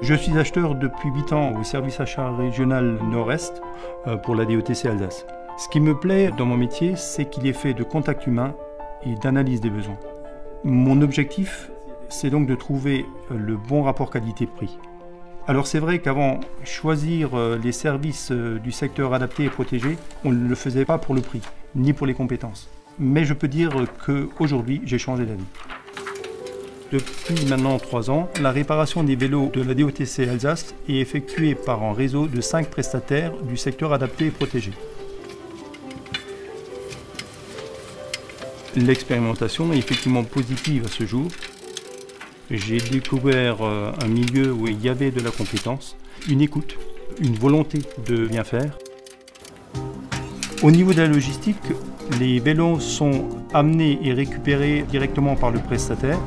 Je suis acheteur depuis 8 ans au service achat régional Nord-Est pour la DOTC Alsace. Ce qui me plaît dans mon métier, c'est qu'il est fait de contact humain et d'analyse des besoins. Mon objectif, c'est donc de trouver le bon rapport qualité-prix. Alors c'est vrai qu'avant, choisir les services du secteur adapté et protégé, on ne le faisait pas pour le prix, ni pour les compétences. Mais je peux dire qu'aujourd'hui, j'ai changé d'avis. Depuis maintenant 3 ans, la réparation des vélos de la DOTC Alsace est effectuée par un réseau de 5 prestataires du secteur adapté et protégé. L'expérimentation est effectivement positive à ce jour. J'ai découvert un milieu où il y avait de la compétence, une écoute, une volonté de bien faire. Au niveau de la logistique, les vélos sont amenés et récupérés directement par le prestataire.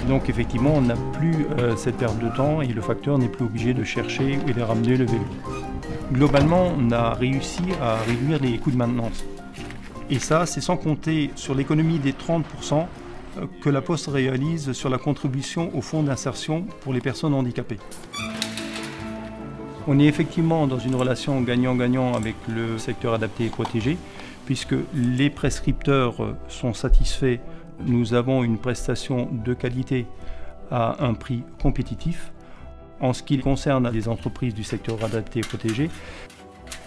Donc effectivement, on n'a plus cette perte de temps et le facteur n'est plus obligé de chercher et de ramener le vélo. Globalement, on a réussi à réduire les coûts de maintenance. Et ça, c'est sans compter sur l'économie des 30% que la Poste réalise sur la contribution au fonds d'insertion pour les personnes handicapées. On est effectivement dans une relation gagnant-gagnant avec le secteur adapté et protégé, puisque les prescripteurs sont satisfaits. Nous avons une prestation de qualité à un prix compétitif. En ce qui concerne les entreprises du secteur adapté et protégé,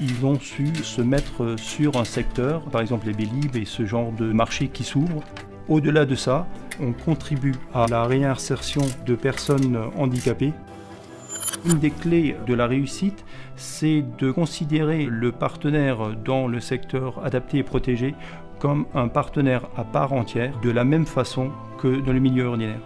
ils ont su se mettre sur un secteur, par exemple les Vélib et ce genre de marché qui s'ouvre. Au-delà de ça, on contribue à la réinsertion de personnes handicapées. Une des clés de la réussite, c'est de considérer le partenaire dans le secteur adapté et protégé comme un partenaire à part entière, de la même façon que dans le milieu ordinaire.